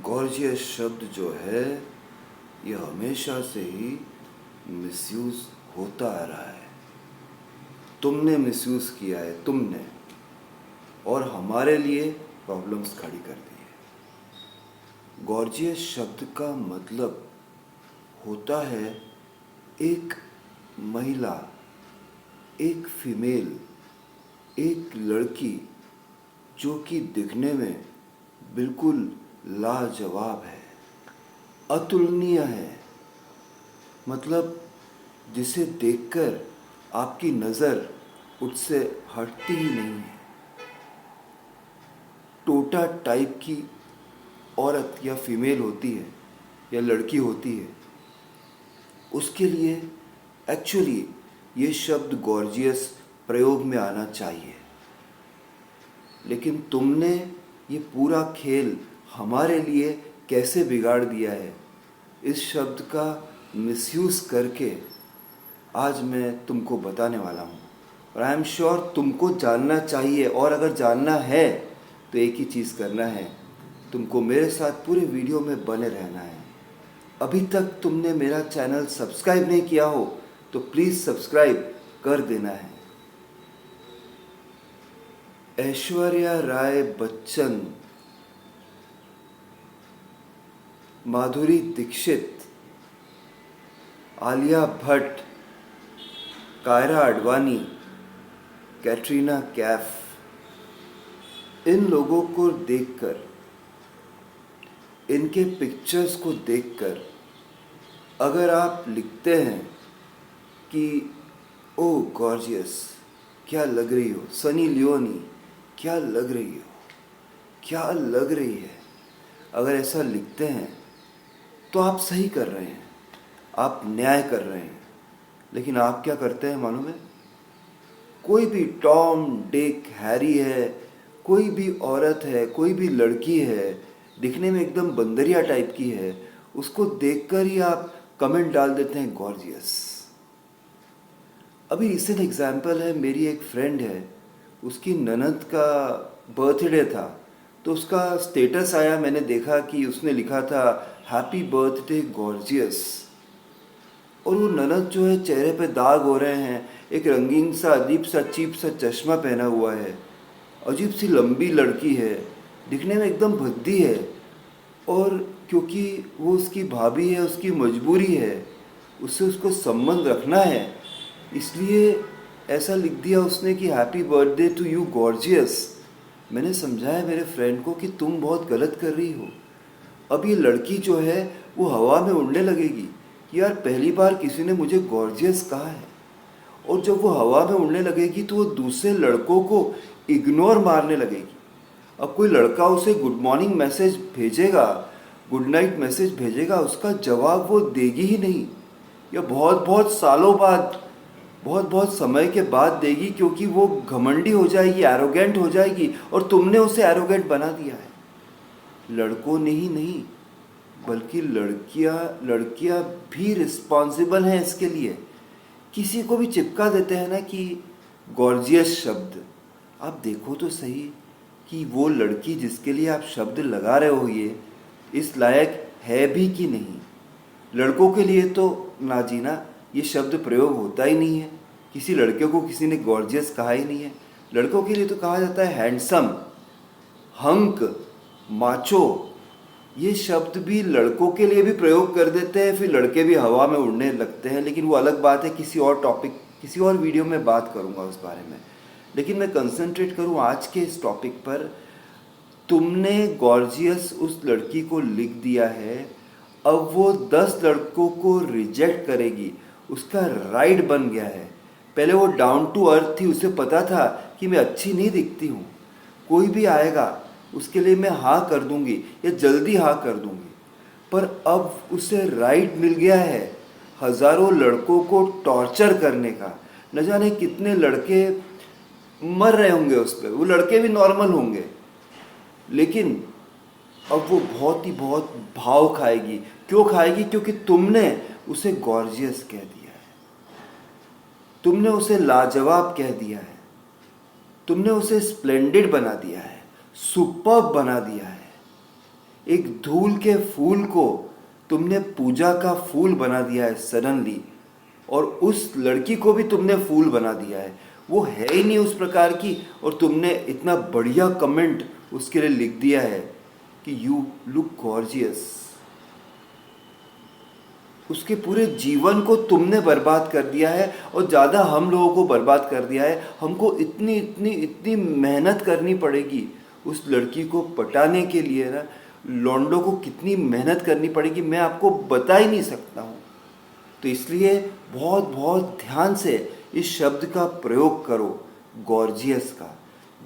Gorgeous शब्द जो है ये हमेशा से ही मिसयूज़ होता आ रहा है। तुमने मिसयूज़ किया है, तुमने, और हमारे लिए प्रॉब्लम्स खड़ी कर दी है। गॉर्जियस शब्द का मतलब होता है एक महिला, एक फीमेल, एक लड़की जो कि दिखने में बिल्कुल लाजवाब है, अतुलनीय है, मतलब जिसे देखकर आपकी नज़र उससे हटती ही नहीं है। टोटा टाइप की औरत या फीमेल होती है या लड़की होती है, उसके लिए एक्चुअली ये शब्द गॉर्जियस प्रयोग में आना चाहिए। लेकिन तुमने ये पूरा खेल हमारे लिए कैसे बिगाड़ दिया है, इस शब्द का मिसयूज़ करके आज मैं तुमको बताने वाला हूँ। और आई एम श्योर तुमको जानना चाहिए, और अगर जानना है तो एक ही चीज़ करना है, तुमको मेरे साथ पूरे वीडियो में बने रहना है। अभी तक तुमने मेरा चैनल सब्सक्राइब नहीं किया हो तो प्लीज़ सब्सक्राइब कर देना है। ऐश्वर्या राय बच्चन, माधुरी दीक्षित, आलिया भट्ट, कायरा आडवाणी, कैटरीना कैफ, इन लोगों को देखकर, इनके पिक्चर्स को देखकर अगर आप लिखते हैं कि ओ गॉर्जियस क्या लग रही हो, सनी लियोनी क्या लग रही हो, क्या लग रही है, अगर ऐसा लिखते हैं तो आप सही कर रहे हैं, आप न्याय कर रहे हैं। लेकिन आप क्या करते हैं मालूम है? कोई भी टॉम डिक हैरी है, कोई भी औरत है, कोई भी लड़की है, दिखने में एकदम बंदरिया टाइप की है, उसको देखकर ही आप कमेंट डाल देते हैं गॉर्जियस। अभी रिसेंट एग्जाम्पल है, मेरी एक फ्रेंड है, उसकी ननद का बर्थडे था, तो उसका स्टेटस आया, मैंने देखा कि उसने लिखा था हैप्पी बर्थडे गॉर्जियस। और वो ननद जो है, चेहरे पे दाग हो रहे हैं, एक रंगीन सा अजीब सा चीप सा चश्मा पहना हुआ है, अजीब सी लंबी लड़की है, दिखने में एकदम भद्दी है। और क्योंकि वो उसकी भाभी है, उसकी मजबूरी है, उससे उसको संबंध रखना है, इसलिए ऐसा लिख दिया उसने कि happy birthday to you gorgeous. मैंने समझाया मेरे फ्रेंड को कि तुम बहुत गलत कर रही हो। अब ये लड़की जो है वो हवा में उड़ने लगेगी कि यार पहली बार किसी ने मुझे गॉर्जियस कहा है। और जब वो हवा में उड़ने लगेगी तो वो दूसरे लड़कों को इग्नोर मारने लगेगी। अब कोई लड़का उसे गुड मॉर्निंग मैसेज भेजेगा, गुड नाइट मैसेज भेजेगा, उसका जवाब वो देगी ही नहीं, या बहुत बहुत सालों बाद, बहुत बहुत समय के बाद देगी, क्योंकि वो घमंडी हो जाएगी, एरोगेंट हो जाएगी, और तुमने उसे एरोगेंट बना दिया है। लड़कों ने ही नहीं बल्कि लड़कियां भी रिस्पॉन्सिबल हैं इसके लिए। किसी को भी चिपका देते हैं ना कि गॉर्जियस शब्द, आप देखो तो सही कि वो लड़की जिसके लिए आप शब्द लगा रहे हो ये इस लायक है भी कि नहीं। लड़कों के लिए तो ना जीना ये शब्द प्रयोग होता ही नहीं है, किसी लड़के को किसी ने गॉर्जियस कहा ही नहीं है। लड़कों के लिए तो कहा जाता है हैंडसम, हंक, माचो। ये शब्द भी लड़कों के लिए भी प्रयोग कर देते हैं, फिर लड़के भी हवा में उड़ने लगते हैं। लेकिन वो अलग बात है, किसी और टॉपिक, किसी और वीडियो में बात करूँगा उस बारे में। लेकिन मैं कंसंट्रेट करूँ आज के इस टॉपिक पर। तुमने गॉर्जियस उस लड़की को लिख दिया है, अब वो 10 लड़कों को रिजेक्ट करेगी, उसका राइट बन गया है। पहले वो डाउन टू अर्थ थी, उसे पता था कि मैं अच्छी नहीं दिखती हूँ, कोई भी आएगा उसके लिए मैं हाँ कर दूंगी या जल्दी हाँ कर दूंगी। पर अब उसे राइट मिल गया है हज़ारों लड़कों को टॉर्चर करने का। न जाने कितने लड़के मर रहे होंगे उस पर, वो लड़के भी नॉर्मल होंगे, लेकिन अब वो बहुत भाव खाएगी। क्यों खाएगी? क्योंकि तुमने उसे गॉर्जियस कह दिया है, तुमने उसे लाजवाब कह दिया है, तुमने उसे स्प्लेंडेड बना दिया है, सुपर्ब बना दिया है। एक धूल के फूल को तुमने पूजा का फूल बना दिया है सडनली, और उस लड़की को भी तुमने फूल बना दिया है। वो है ही नहीं उस प्रकार की, और तुमने इतना बढ़िया कमेंट उसके लिए लिख दिया है कि यू लुक गॉर्जियस। उसके पूरे जीवन को तुमने बर्बाद कर दिया है, और ज़्यादा हम लोगों को बर्बाद कर दिया है। हमको इतनी इतनी इतनी मेहनत करनी पड़ेगी उस लड़की को पटाने के लिए ना। लौंडों को कितनी मेहनत करनी पड़ेगी मैं आपको बता ही नहीं सकता हूँ। तो इसलिए बहुत बहुत ध्यान से इस शब्द का प्रयोग करो, गॉर्जियस का।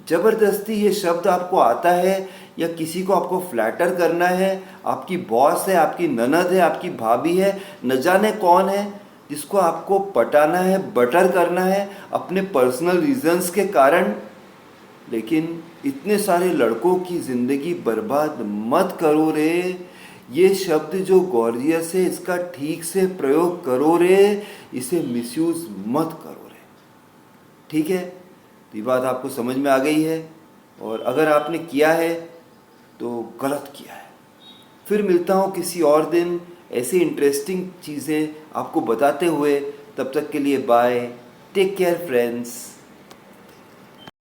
ज़बरदस्ती ये शब्द आपको आता है या किसी को आपको फ्लैटर करना है, आपकी बॉस है, आपकी ननद है, आपकी भाभी है, न जाने कौन है, जिसको आपको पटाना है, बटर करना है अपने पर्सनल रीजंस के कारण। लेकिन इतने सारे लड़कों की ज़िंदगी बर्बाद मत करो रे। ये शब्द जो गॉर्जियस है इसका ठीक से प्रयोग करो रे, इसे मिसयूज़ मत करो रे। ठीक है, तो ये बात आपको समझ में आ गई है, और अगर आपने किया है तो गलत किया है। फिर मिलता हूँ किसी और दिन ऐसी इंटरेस्टिंग चीज़ें आपको बताते हुए। तब तक के लिए बाय, टेक केयर फ्रेंड्स।